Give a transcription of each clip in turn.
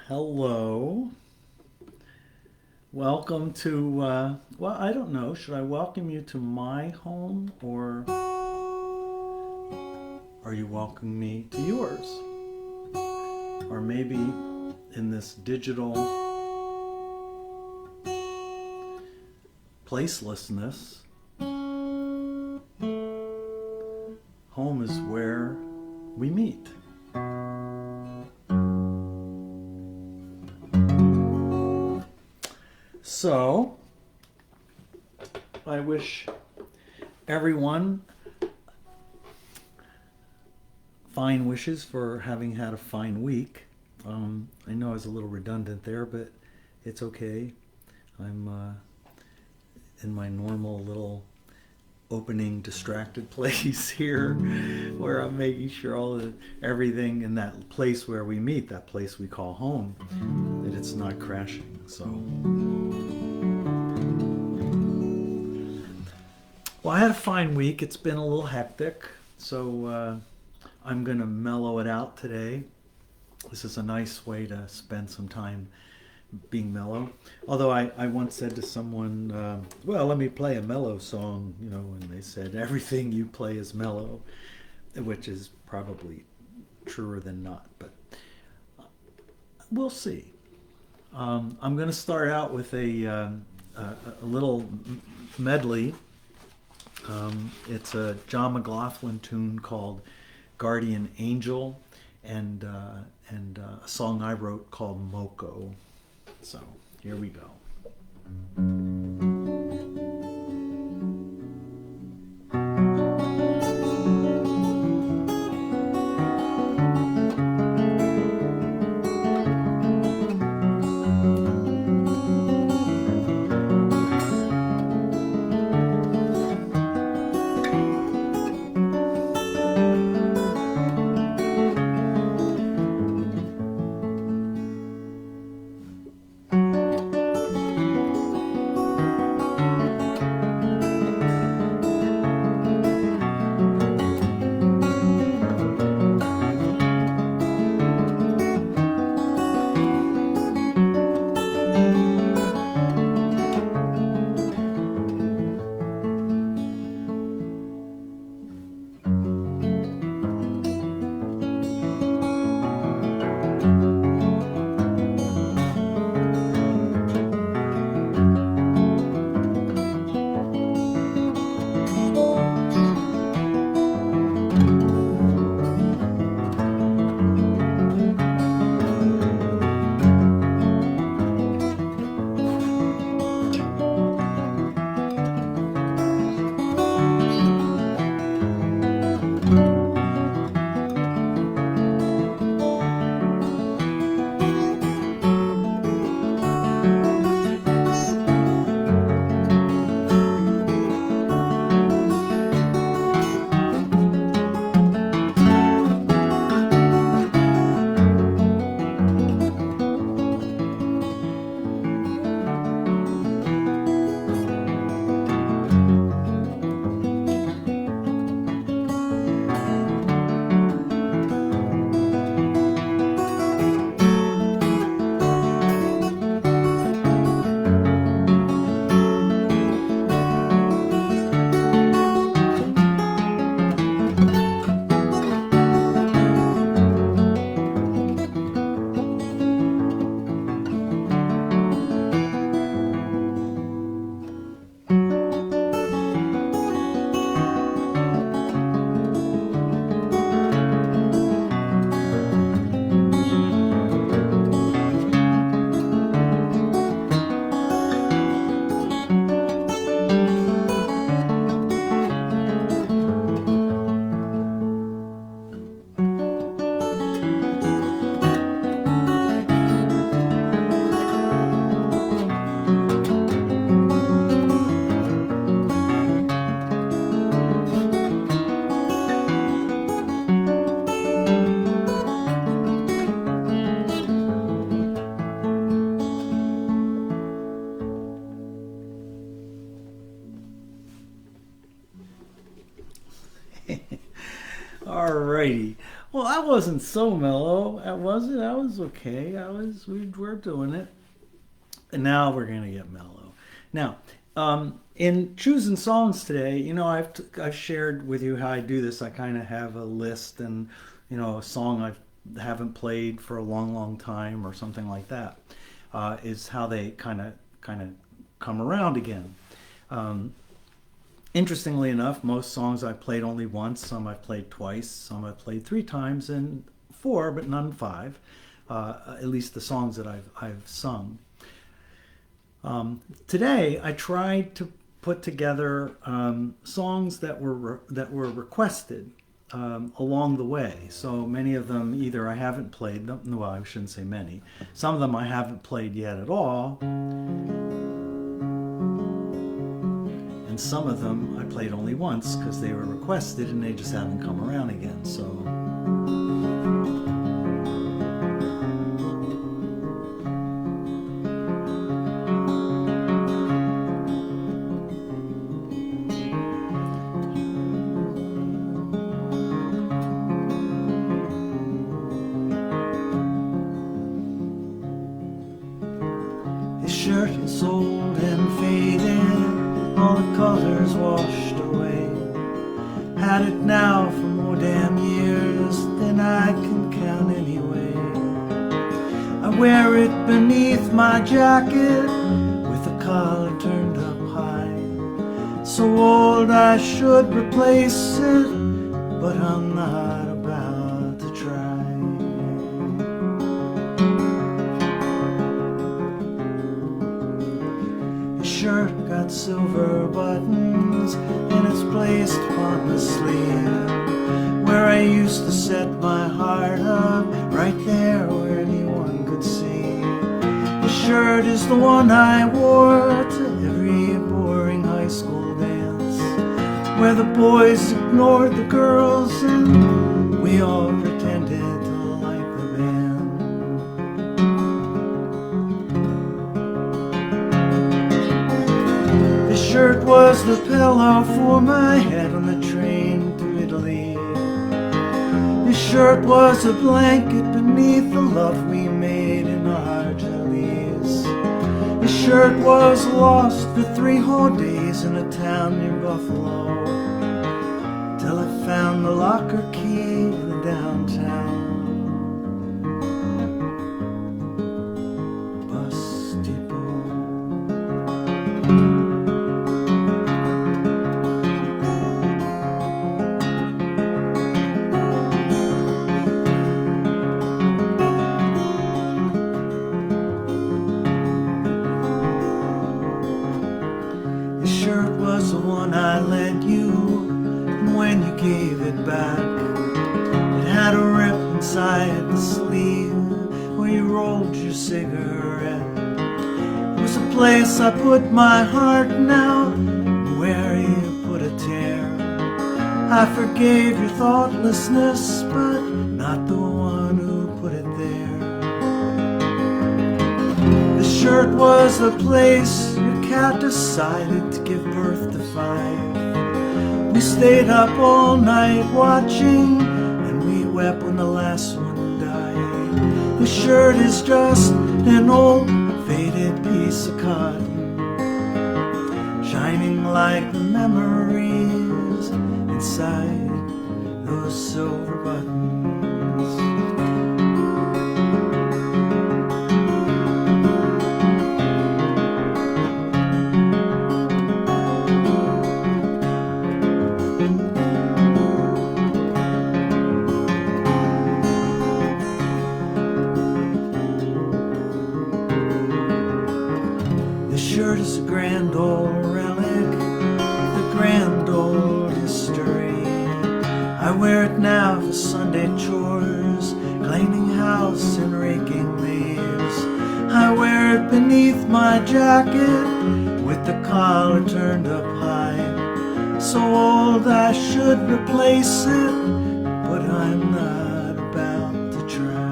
Hello. Welcome to, well, I don't know. Should I welcome you to my home or are you welcoming me to yours? Or maybe in this digital placelessness, home is where we meet. So, I wish everyone fine wishes for having had a fine week. I know I was a little redundant there, but it's okay. I'm in my normal little opening distracted place here where I'm making sure everything in that place where we meet, that place we call home, that it's not crashing. So, well, I had a fine week. It's been a little hectic, so I'm going to mellow it out today. This is a nice way to spend some time being mellow. Although I once said to someone, well, let me play a mellow song, and they said, everything you play is mellow, which is probably truer than not, but we'll see. I'm going to start out with a little medley. It's a John McLaughlin tune called Guardian Angel and a song I wrote called Moko. So here we go. Alrighty. Well, I wasn't so mellow. I wasn't. I was okay. We were doing it. And now we're gonna get mellow. Now, in choosing songs today, I've shared with you how I do this. I kind of have a list, and a song I haven't played for a long, long time, or something like that, is how they kind of come around again. Um, Interestingly enough, most songs I've played only once. Some I've played twice. Some I've played three times, and four, but none five. At least the songs that I've sung. Today, I tried to put together songs that were requested along the way. So many of them either I haven't played them. Well, I shouldn't say many. Some of them I haven't played yet at all, and some of them I played only once because they were requested and they just haven't come around again. So. His shirt is old and faded, all the colors washed away. Had it now for more damn years than I can count anyway. I wear it beneath my jacket with the collar turned up high. So old I should replace it, but I'm not about to try. Shirt got silver buttons and it's placed upon the sleeve where I used to set my heart up, right there where anyone could see. The shirt is the one I wore to every boring high school dance where the boys ignored the girls and we all pretended to like the band. Shirt was the pillow for my head on the train to Italy. His shirt was a blanket beneath the love we made in our jellies. His shirt was lost for 3 whole days in a town near Buffalo, till I found the locker key in the downtown bus depot. Shirt was the one I lent you, and when you gave it back, it had a rip inside the sleeve where you rolled your cigarette. It was a place I put my heart now, where you put a tear. I forgave your thoughtlessness, but not the one who put it there. The shirt was the place your cat decided to give birth to 5. We stayed up all night watching, and we wept when the last one died. The shirt is just an old faded piece of cotton, shining like the memories inside those silver buttons. Shirt is a grand old relic, the grand old history. I wear it now for Sunday chores, cleaning house and raking leaves. I wear it beneath my jacket with the collar turned up high. So old I should replace it, but I'm not about to try.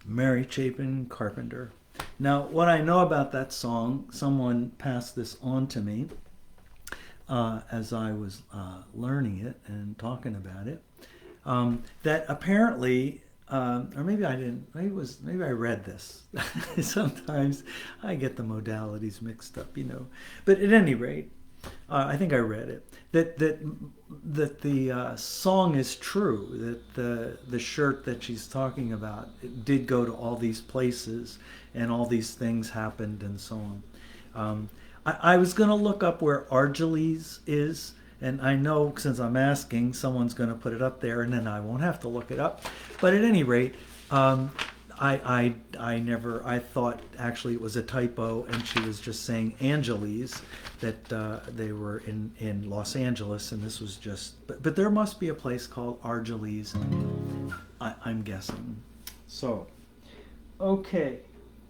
Mary Chapin Carpenter. Now, what I know about that song, someone passed this on to me as I was learning it and talking about it. That apparently, or maybe I didn't. Maybe I read this. Sometimes I get the modalities mixed up, But at any rate, I think I read it. That the song is true. That the shirt that she's talking about, it did go to all these places, and all these things happened, and so on. I was going to look up where Argelès is. And I know, since I'm asking, someone's going to put it up there, and then I won't have to look it up. But at any rate, I thought actually it was a typo, and she was just saying Angeles, that they were in Los Angeles, and this was just. But there must be a place called Argelès, I'm guessing. So, okay.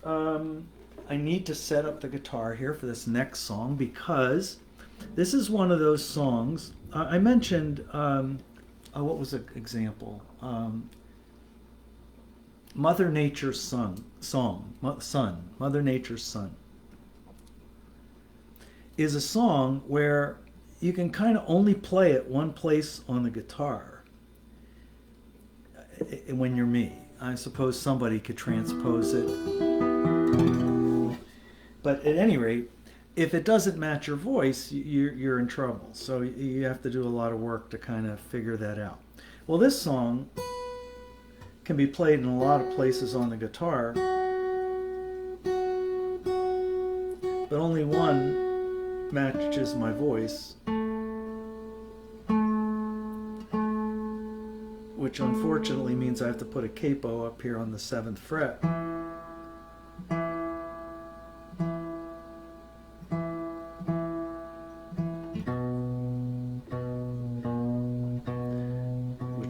I need to set up the guitar here for this next song because this is one of those songs. I mentioned, what was an example? Mother Nature's Son, Mother Nature's Son, is a song where you can kind of only play it one place on the guitar when you're me. I suppose somebody could transpose it. But at any rate, if it doesn't match your voice, you're in trouble. So you have to do a lot of work to kind of figure that out. Well, this song can be played in a lot of places on the guitar, but only one matches my voice, which unfortunately means I have to put a capo up here on the 7th fret.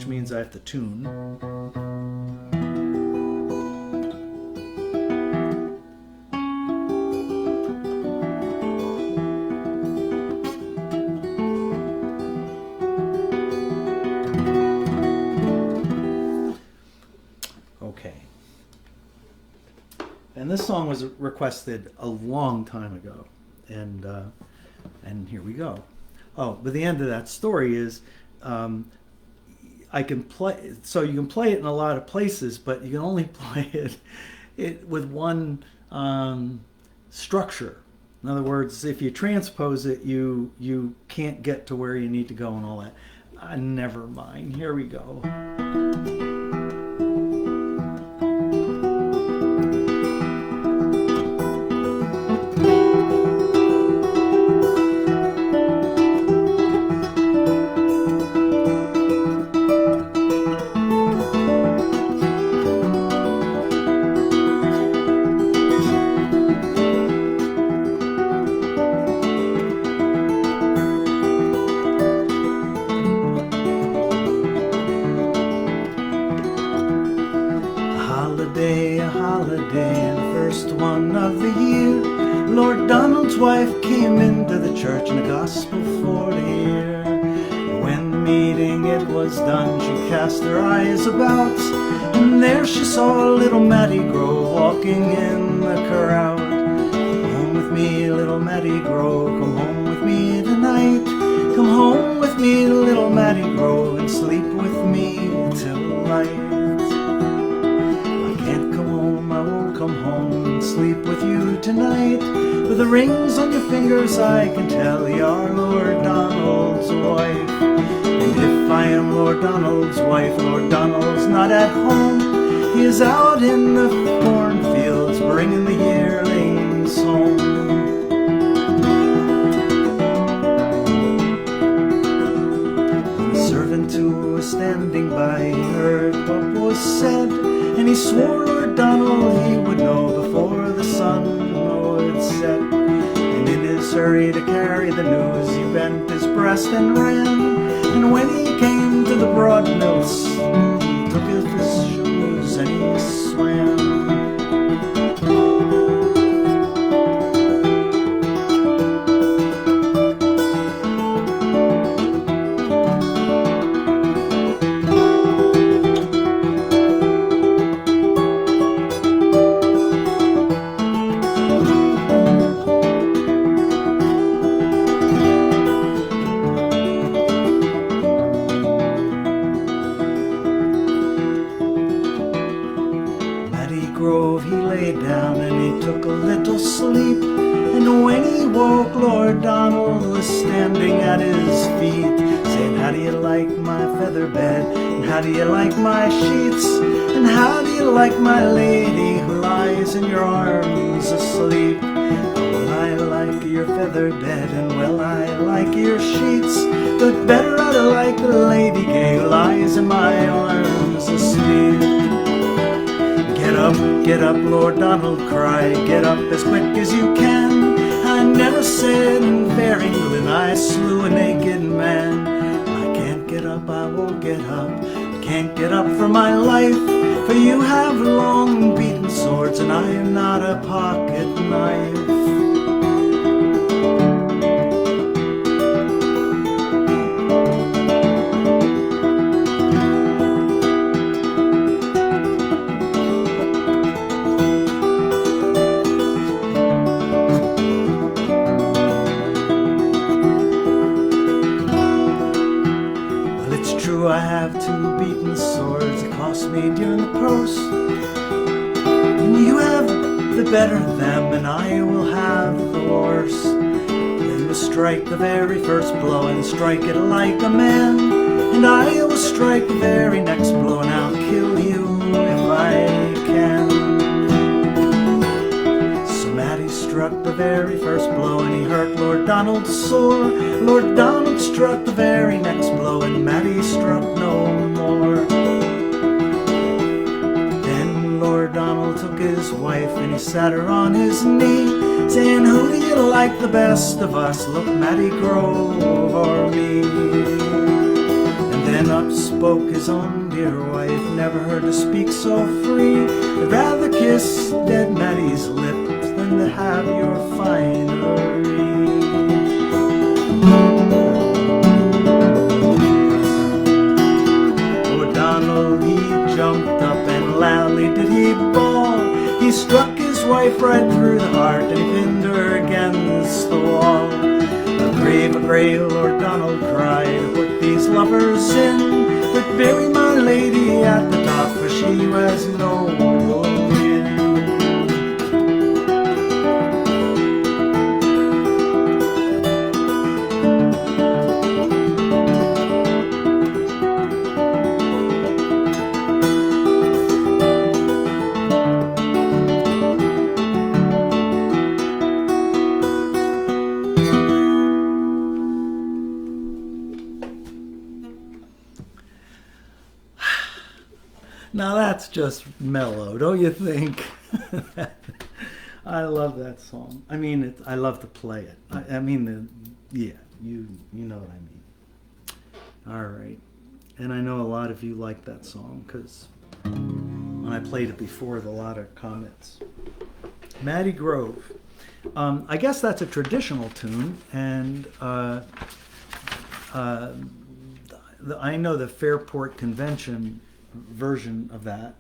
Means I have to tune. Okay. And this song was requested a long time ago, and here we go. Oh, but the end of that story is. I can play, so you can play it in a lot of places, but you can only play it with one structure. In other words, if you transpose it, you can't get to where you need to go and all that. Never mind. Here we go. Lord Donald's wife came into the church in a gospel for to hear. When the meeting it was done, she cast her eyes about, and there she saw little Mattie Grove walking in the crowd. Come home with me, little Mattie Grove, come home with me tonight. Come home with me, little Mattie Grove, and sleep with me till night. I won't come home and sleep with you tonight. With the rings on your fingers I can tell you're Lord Donald's wife. And if I am Lord Donald's wife, Lord Donald's not at home. He is out in the cornfields bringing the yearlings home. And the servant who was standing by heard what was said, and he swore Lord Donald he would know before the sun would set. And in his hurry to carry the news, he bent his breast and ran. And when he came to the broad mills, he took off his shoes and he swam. grove he lay down and he took a little sleep. And when he woke, Lord Donald was standing at his feet, saying, "How do you like my feather bed? And how do you like my sheets? And how do you like my lady who lies in your arms asleep? Well, I like your feather bed and well, I like your sheets, but better I like the lady gay who lies in my arms asleep." Get up, Lord Donald cried, get up as quick as you can. I never said in fair England I slew a naked man. I can't get up, I won't get up, can't get up for my life, for you have long beaten swords and I am not a pocket knife. I have 2 beaten swords that cost me dear in the purse, and you have the better of them and I will have the worse. Then we'll strike the very first blow and strike it like a man, and I will strike the very next blow and I'll kill you if I can. So Matty struck the very first blow and he hurt Lord Donald sore. Lord Donald struck the very next blow and Matty struck no more. Then Lord Donald took his wife and he sat her on his knee, saying, "Who do you like the best of us? Look, Matty Grove or me?" And then up spoke his own dear wife, never heard to speak so free. I'd rather kiss dead Matty's lips than to have your finery. He jumped up and loudly did he bawl. He struck his wife right through the heart and he pinned her against the wall. A grave, Lord Donald cried, "Put these lovers in, but bury my lady at the top, for she was no inn." Now that's just mellow, don't you think? I love that song. I mean, I love to play it. I mean, yeah, you know what I mean. All right. And I know a lot of you like that song because when I played it before, a lot of comments. Matty Grove. I guess that's a traditional tune, and I know the Fairport Convention version of that.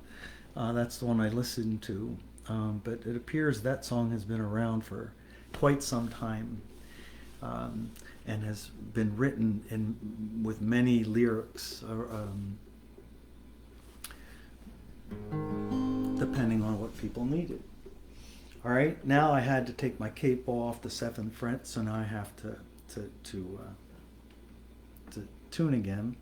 That's the one I listened to. But it appears that song has been around for quite some time, and has been written with many lyrics, depending on what people needed. All right, now I had to take my cape off the 7th fret, so now I have to tune again.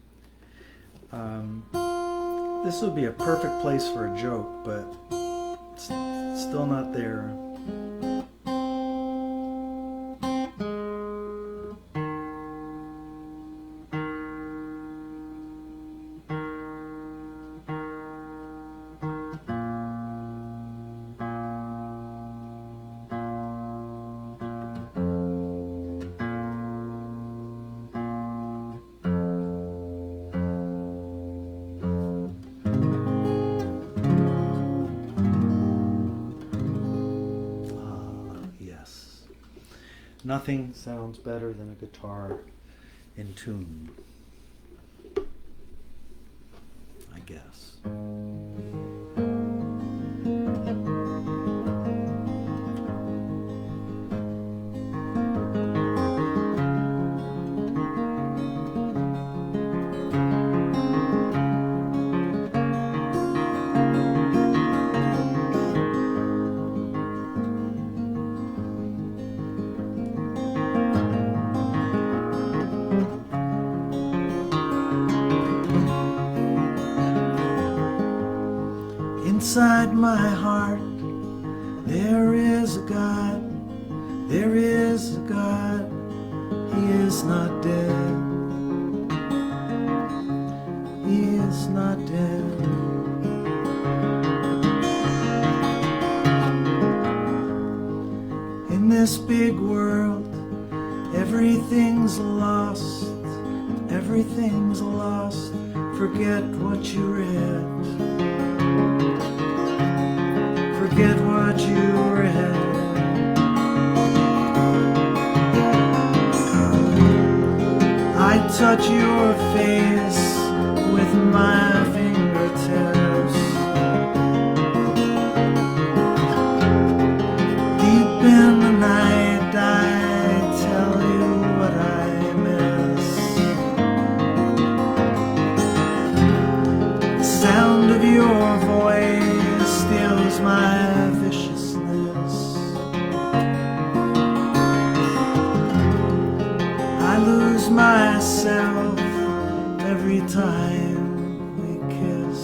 This would be a perfect place for a joke, but it's still not there. Nothing sounds better than a guitar in tune, I guess. Inside my heart, there is a God. There is a God. He is not dead. He is not dead. In this big world, everything's lost. Everything's lost. Forget what you read. Forget what you read. I touch your face with my fingertips. Deep in the night, I tell you what I miss. The sound of your voice steals my viciousness. I lose myself every time we kiss.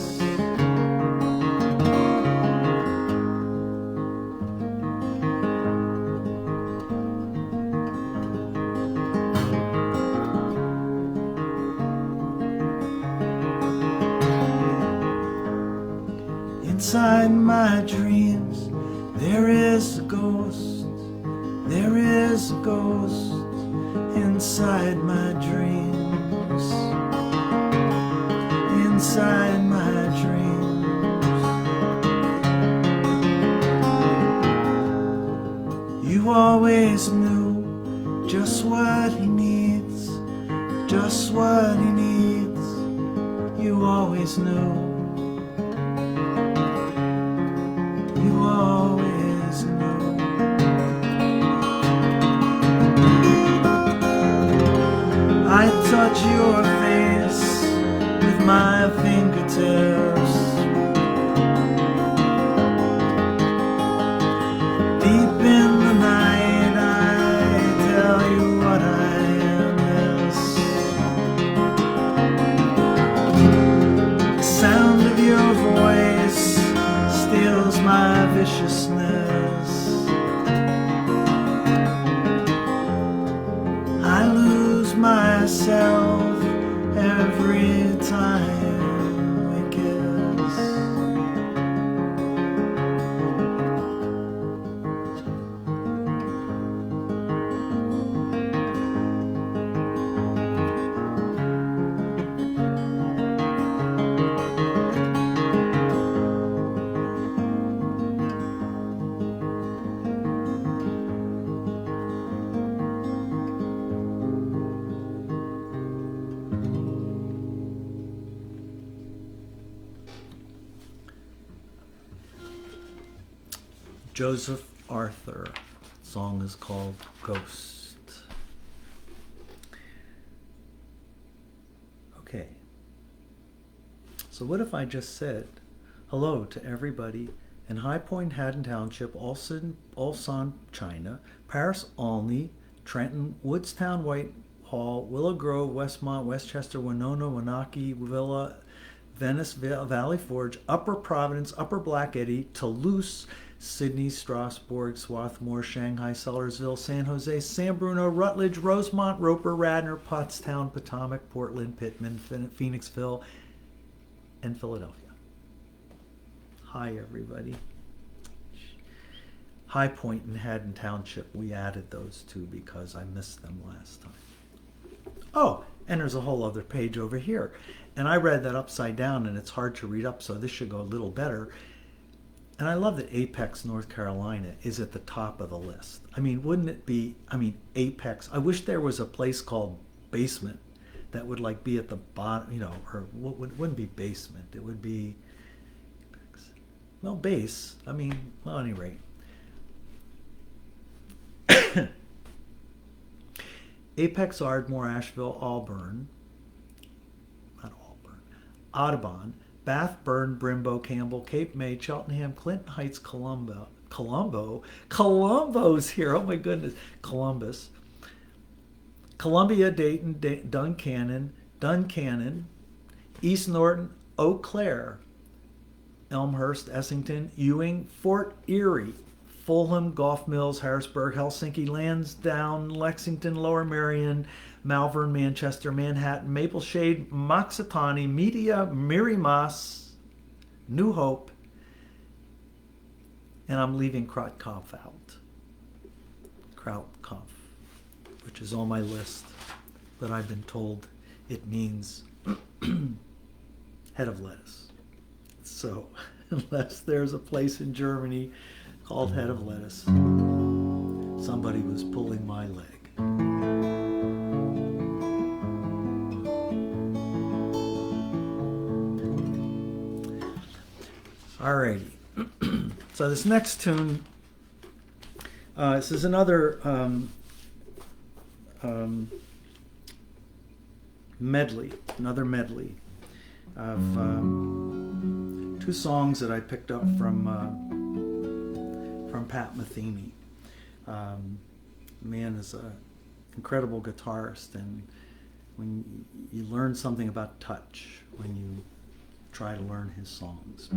Inside my dreams, there is a ghost. There is a ghost inside my dreams. Inside my dreams. You always knew just what he needs. Just what he needs. You always knew. You always knew. I touch your face with my fingertips. Deep in the night, I tell you what I miss. The sound of your voice steals my viciousness. I lose myself every time we kiss. Joseph Arthur. The song is called Ghost. Okay. So what if I just said hello to everybody in High Point, Haddon Township, Ulsan, China, Paris, Olney, Trenton, Woodstown, Whitehall, Willow Grove, Westmont, Westchester, Winona, Wenatchee, Villa, Venice, Valley Forge, Upper Providence, Upper Black Eddy, Toulouse, Sydney, Strasbourg, Swarthmore, Shanghai, Sellersville, San Jose, San Bruno, Rutledge, Rosemont, Roper, Radnor, Pottstown, Potomac, Portland, Pittman, Phoenixville, and Philadelphia. Hi, everybody. High Point and Haddon Township, we added those two because I missed them last time. Oh, and there's a whole other page over here. And I read that upside down, and it's hard to read up, so this should go a little better. And I love that Apex, North Carolina is at the top of the list. I mean, wouldn't it be, Apex. I wish there was a place called Basement that would like be at the bottom, or wouldn't be Basement. It would be, well, base. At any rate. Apex, Ardmore, Asheville, Auburn, Audubon, Bath, Burn, Brimbo, Campbell, Cape May, Cheltenham, Clinton Heights, Columbo's here, oh my goodness, Columbus, Columbia, Dayton, Duncannon, East Norton, Eau Claire, Elmhurst, Essington, Ewing, Fort Erie, Fulham, Gulf Mills, Harrisburg, Helsinki, Lansdowne, Lexington, Lower Merion, Malvern, Manchester, Manhattan, Mapleshade, Moxitani, Media, Mirimas, New Hope, and I'm leaving Krautkopf out. Krautkopf, which is on my list, but I've been told it means head of lettuce. So, unless there's a place in Germany called Head of Lettuce, somebody was pulling my leg. Alrighty. So this next tune, this is another medley of two songs that I picked up from Pat Metheny. Man is an incredible guitarist, and when you learn something about touch when you try to learn his songs.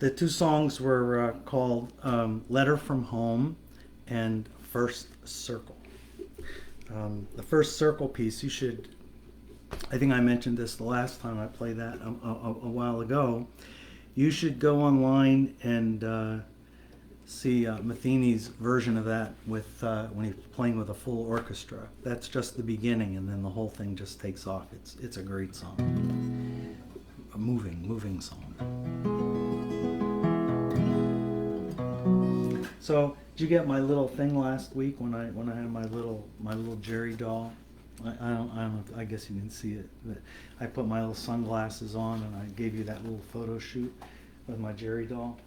The two songs were called Letter from Home and First Circle. The First Circle piece, you should, I think I mentioned this the last time I played that a while ago. You should go online and see Metheny's version of that with when he's playing with a full orchestra. That's just the beginning, and then the whole thing just takes off. It's a great song, a moving song. So, did you get my little thing last week when I had my little Jerry doll? I guess you didn't see it, but I put my little sunglasses on and I gave you that little photo shoot with my Jerry doll.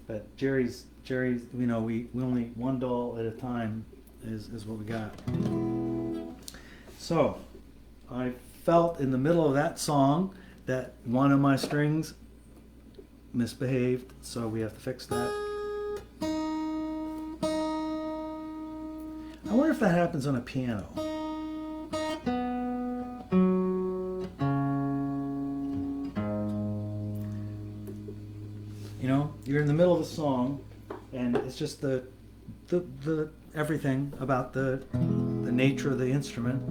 But Jerry's, we only one doll at a time is what we got. So I felt in the middle of that song that one of my strings misbehaved, so we have to fix that. I wonder if that happens on a piano. You're in the middle of the song, and it's just the everything about the nature of the instrument.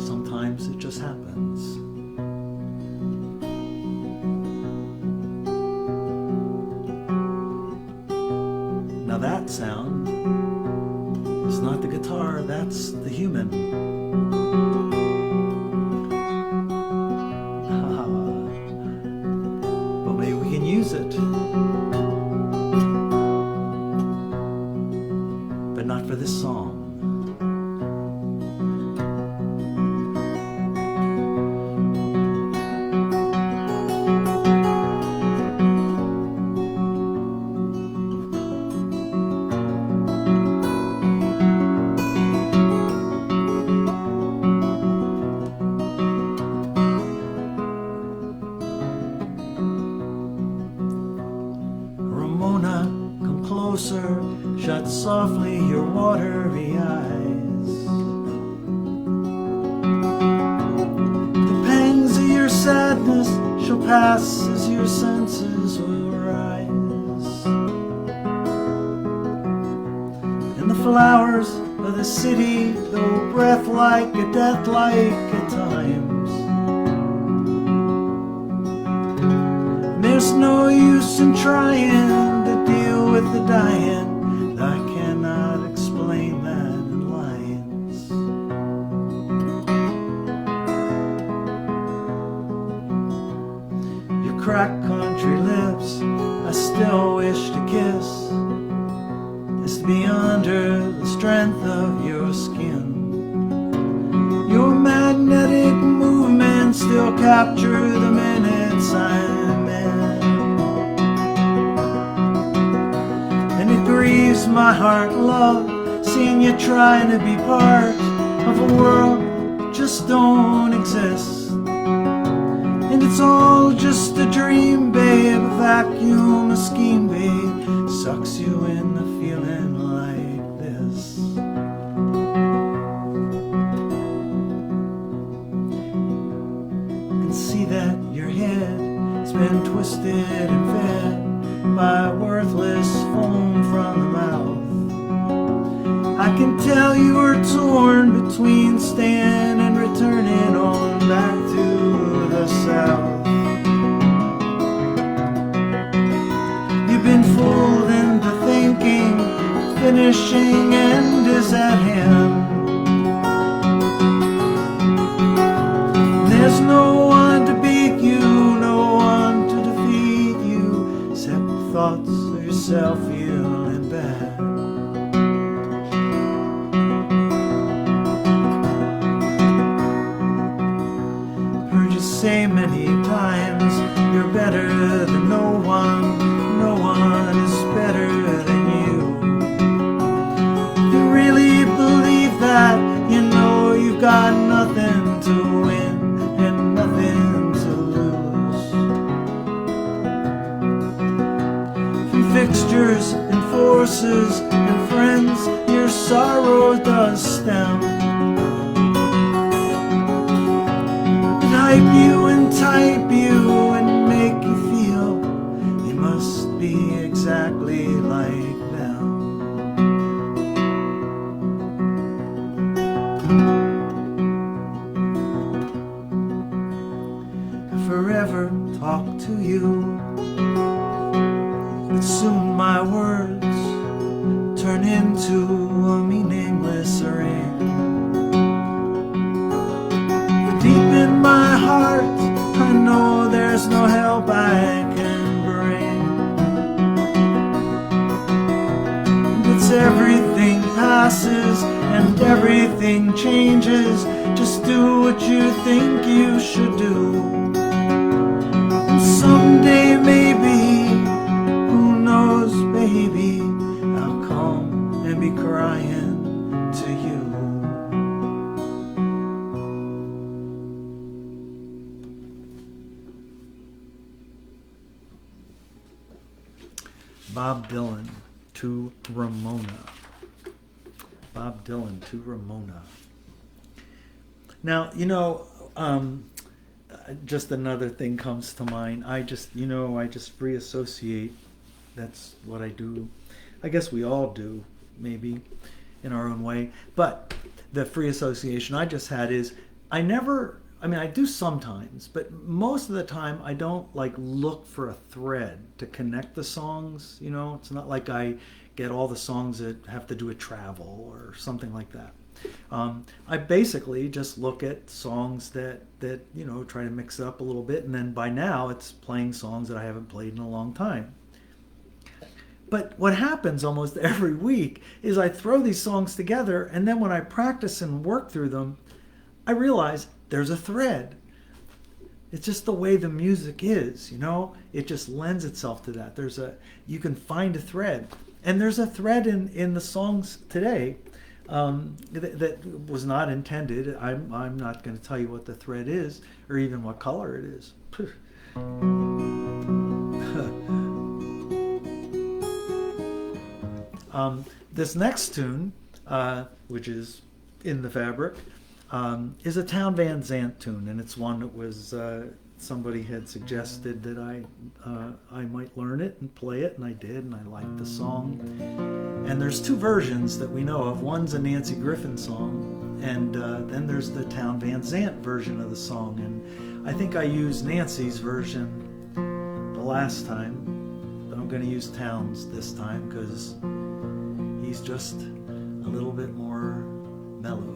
Sometimes it just happens. Now that sound is not the guitar, that's the human. Use it, but not for this song. Come closer, shut softly your watery eyes. The pangs of your sadness shall pass as your senses will rise. And the flowers of the city, though breath like a death like at times, there's no use in trying with the dying, I cannot explain that in lines. Your cracked country lips, I still wish to kiss, is to be under the strength of your skin. Your magnetic movements still capture the minutes I'm in. Grieves my heart, love, seeing you trying to be part of a world that just don't exist. And it's all just a dream, babe, a vacuum, a scheme, babe, sucks you into feeling like this. You can see that your head has been twisted and fed by worthless foam from the mouth. I can tell you were torn between staying and returning on back to the south. You've been fooled into thinking finishing end is at hand. There's no one to beat you, no one to defeat you, except thoughts of yourself feeling bad. Heard you say many times you're better than no one is better than you. You really believe that, you know you've got nothing to win and nothing to lose. Fixtures passes and everything changes. Just do what you think you should do. And someday maybe, who knows, baby, I'll come and be crying to you. Bob Dylan to Ramona. Bob Dylan to Ramona. Now, just another thing comes to mind. I just free associate. That's what I do. I guess we all do, maybe, in our own way. But the free association I just had is, I do sometimes, but most of the time I don't look for a thread to connect the songs. It's not like I get all the songs that have to do with travel or something like that. I basically just look at songs that try to mix it up a little bit, and then by now it's playing songs that I haven't played in a long time. But what happens almost every week is I throw these songs together, and then when I practice and work through them, I realize there's a thread. It's just the way the music is, it just lends itself to that. You can find a thread, and there's a thread in the songs today that was not intended. I'm not going to tell you what the thread is or even what color it is. This next tune, which is in the fabric, is a Town Van Zandt tune, and it's one that was somebody had suggested that I might learn it and play it, and I did, and I liked the song. And there's two versions that we know of. One's a Nancy Griffin song, and then there's the Town Van Zandt version of the song. And I think I used Nancy's version the last time, but I'm going to use Town's this time because he's just a little bit more mellow.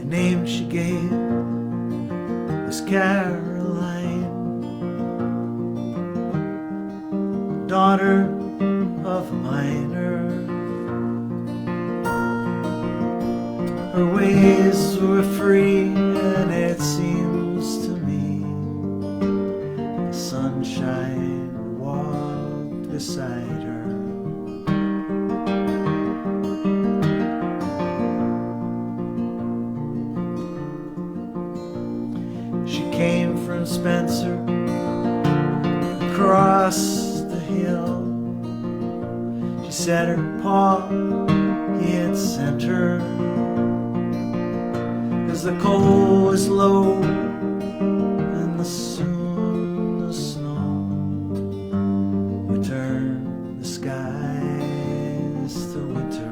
Name she gave was Caroline, daughter of a miner. Her ways were free, and it seems to me the sunshine walked beside her. Came from Spencer across the hill. She said her pa, he had sent her, 'cause the coal was low and soon the snow would turn the skies to winter.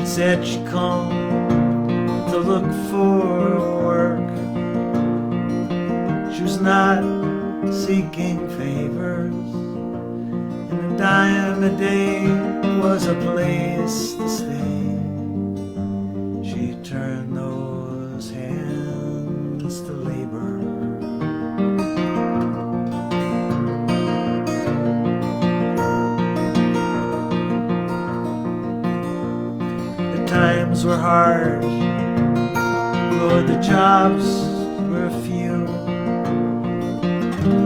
Said she'd come to look for work. She was not seeking favors, and a dime a day was a place to stay. She turned those hands to labor. Times were hard, Lord, the jobs were few.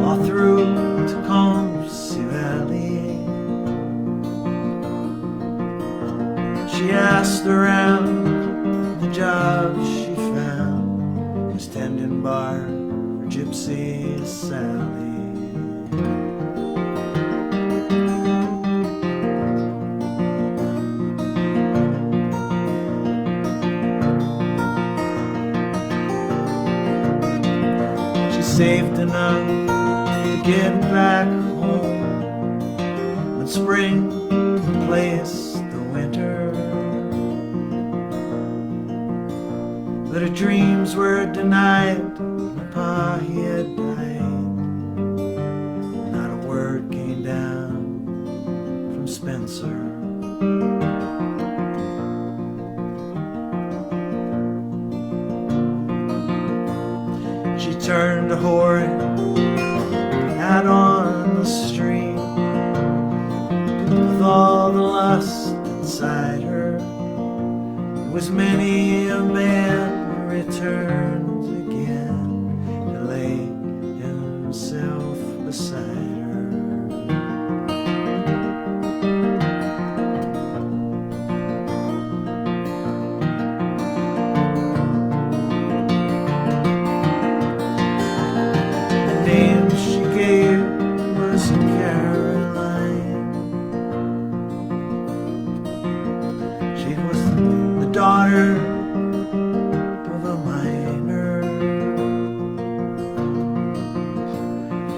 All through Tecumseh Valley, she asked around, the job she found was tending bar for Gypsy Sally. Saved enough to get back home when spring replaced the winter. But her dreams were denied. My pa, he had died. Not a word came down from Spencer. She turned to Horry out on the street with all the lust inside her. It was many a man who returned again to lay himself beside her. The name she gave was Caroline. She was the daughter of a miner.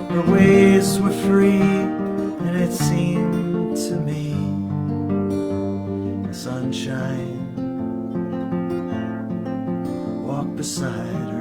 Her ways were free, and it seemed to me the sunshine walked beside her.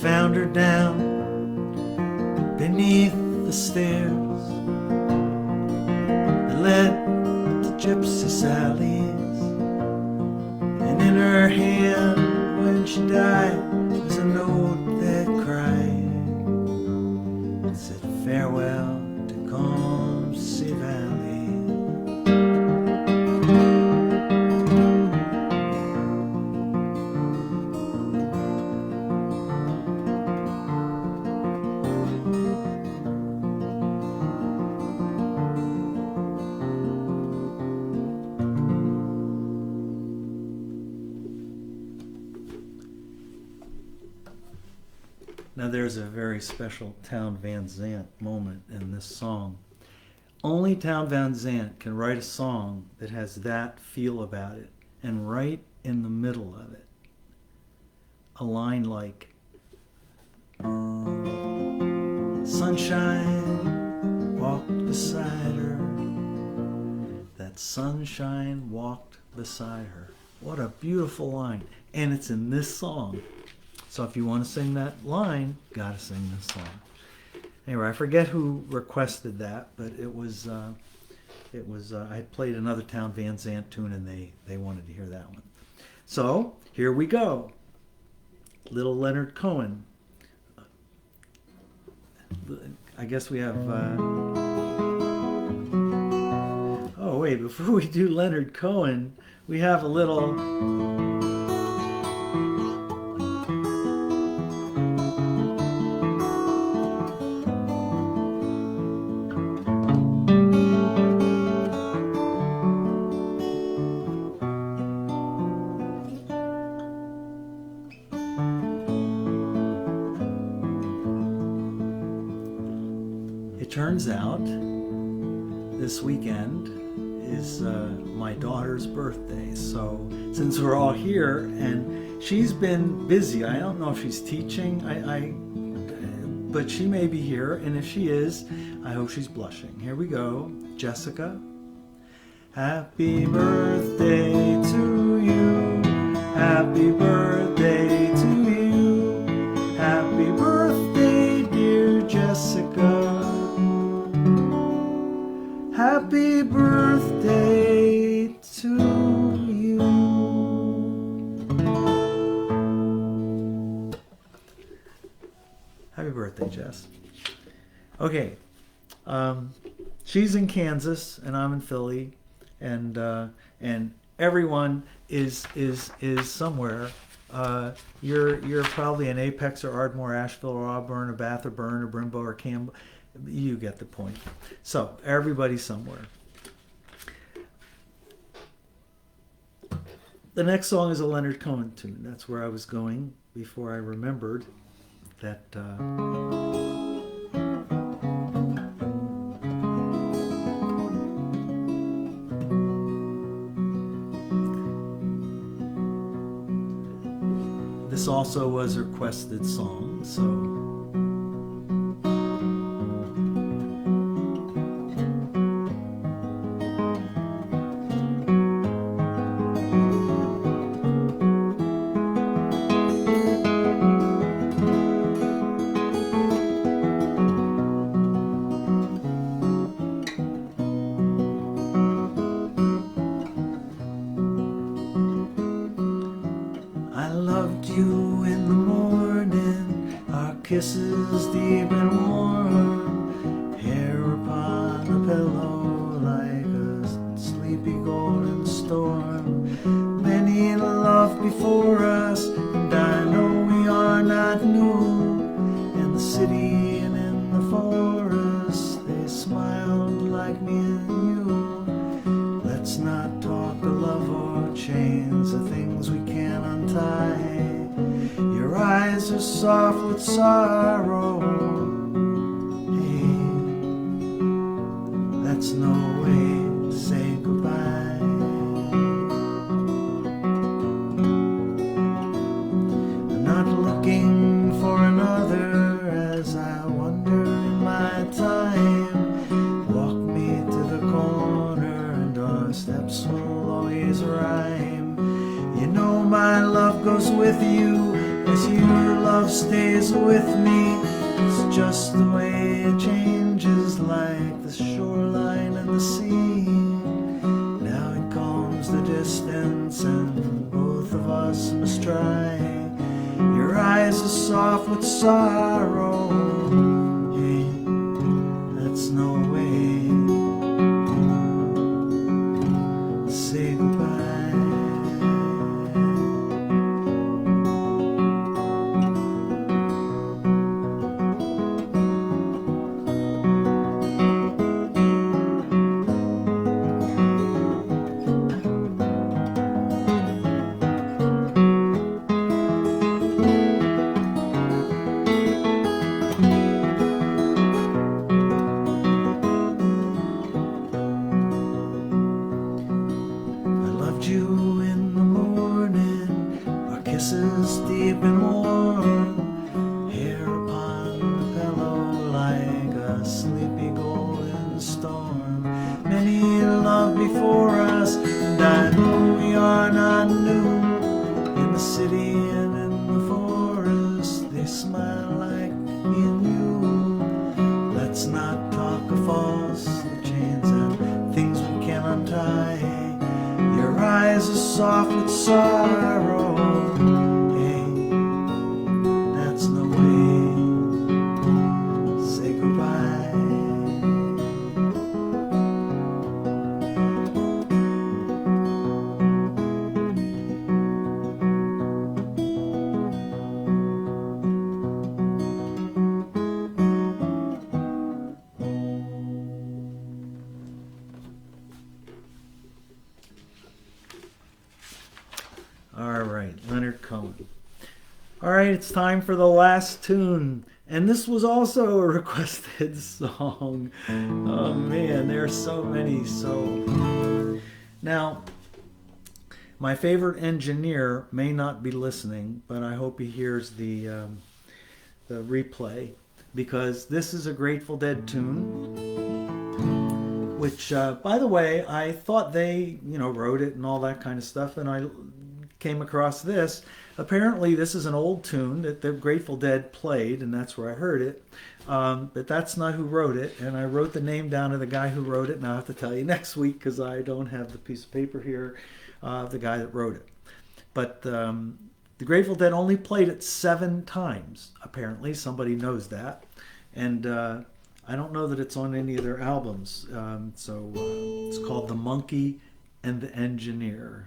Found her down beneath the stairs that led to Gypsy Sally's, and in her hand when she died was a note that cried, it said farewell to Comsey Valley. Now there's a very special Town Van Zandt moment in this song. Only Town Van Zandt can write a song that has that feel about it, and right in the middle of it, a line like, sunshine walked beside her, that sunshine walked beside her. What a beautiful line. And it's in this song. So if you want to sing that line, gotta sing this song. Anyway, I forget who requested that, but it was I played another Town Van Zandt tune, and they wanted to hear that one. So here we go. Little Leonard Cohen. I guess we have. Oh wait, before we do Leonard Cohen, we have a little. It turns out this weekend is my daughter's birthday. So since we're all here, and she's been busy, I don't know if she's teaching, but she may be here, and if she is, I hope she's blushing. Here we go. Jessica. Happy birthday to you. Happy birthday to you. Happy birthday, dear Jessica. Happy birthday to you. Happy birthday, Jess. Okay. She's in Kansas and I'm in Philly, and everyone is somewhere. You're probably in Apex or Ardmore, Asheville or Auburn or Bath or Bern or Brimbo or Campbell. You get the point. So, everybody somewhere. The next song is a Leonard Cohen tune. That's where I was going before I remembered that. This also was a requested song, so. I loved you in the morning, our kisses deep and warm, hair upon a pillow like a sleepy golden storm. Many loved before us, and I know we are not new. In the city and in the forest, they smiled like me and you. Let's not talk of love or chains, the things we can't untie. Your eyes are soft with sorrow. Hey, that's no way to say goodbye. I'm not looking for another as I wander in my time. Walk me to the corner and our steps will always rhyme. You know my love goes with you as your love stays with me. It's just the way it changes, like the shoreline and the sea. Now it calms the distance and both of us must try. Your eyes are soft with sorrow. Hey, that's no way to say goodbye. You in the morning, our kisses deep and warm, hair upon the pillow like a sleepy golden storm. Many loved before us, and I know we are not new. In the city and in the forest, they smile like me and you. Let's not talk of false chains and things we can't untie. Your eyes are soft with sorrow. Hey, that's no way to say goodbye. All right, Leonard Cohen. All right, it's time for the last tune. And this was also a requested song. Oh man, there are so many. So now, my favorite engineer may not be listening, but I hope he hears the replay, because this is a Grateful Dead tune, which, by the way, I thought they, wrote it and all that kind of stuff, and I came across this. Apparently, this is an old tune that the Grateful Dead played, and that's where I heard it. But that's not who wrote it, and I wrote the name down of the guy who wrote it, and I'll have to tell you next week because I don't have the piece of paper here of the guy that wrote it. But the Grateful Dead only played it 7 times, apparently. Somebody knows that. And I don't know that it's on any of their albums. So it's called The Monkey and the Engineer.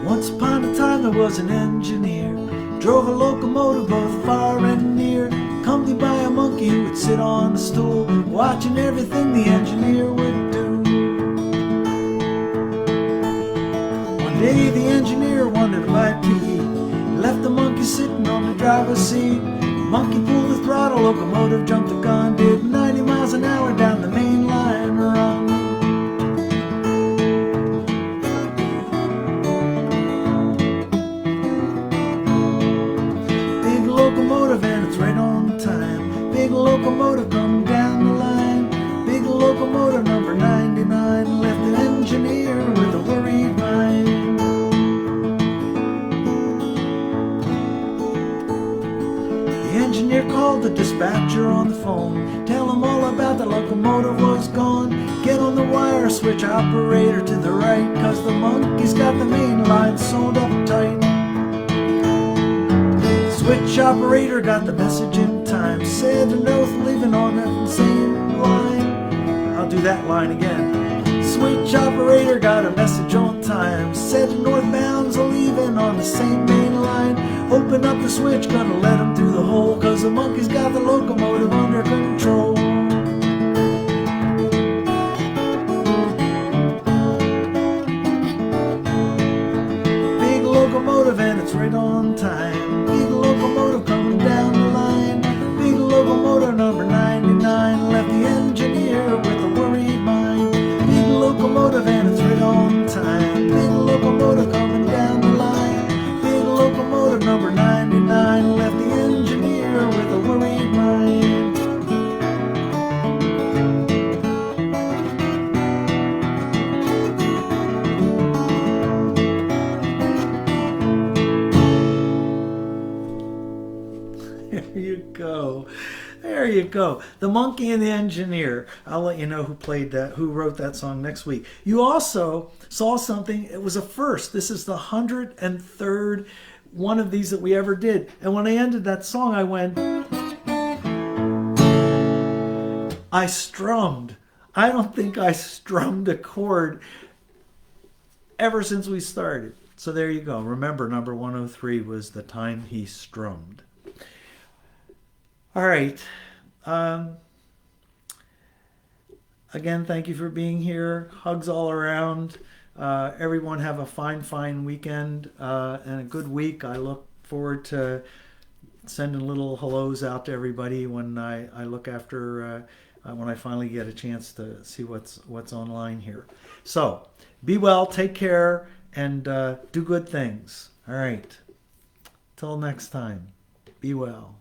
Once upon a time there was an engineer, drove a locomotive both far and near, accompanied by a monkey who would sit on a stool, watching everything the engineer would do. One day the engineer wanted a bite to eat. He left the monkey sitting on the driver's seat. The monkey pulled the throttle, locomotive jumped the gun, did 90 miles an hour down the main line run. Big locomotive and it's right on time. Big locomotive coming down the line. Big locomotive number 99 left the engineer with a worried mind. The engineer called the dispatcher on the phone, tell him all about the locomotive was gone. Get on the wire, switch operator to the right, 'cause the monkey's got the main line sewed up tight. Switch operator got the message in time, said a note leaving on that same line. I'll do that line again. Switch operator got a message on time, said the northbound's a leaving on the same main line. Open up the switch, gonna let him through the hole, 'cause the monkey's got the locomotive under control. Big locomotive and it's right on time. Big locomotive coming down the line. Big locomotive number 99 left the engineer with a worried mind. Big locomotive and it's right on time. Big locomotive coming down the line. Big locomotive number 99 left the engineer with a worried mind. There you go. There you go. The Monkey and the Engineer. I'll let you know who played that, who wrote that song next week. You also saw something. It was a first. This is the 103rd one of these that we ever did. And when I ended that song, I went, I strummed. I don't think I strummed a chord ever since we started. So there you go. Remember, number 103 was the time he strummed. All right. Again, thank you for being here. Hugs all around. Everyone have a fine weekend and a good week. I look forward to sending little hellos out to everybody when I look after when I finally get a chance to see what's online here. So be well, take care, and do good things. All right. Till next time. Be well.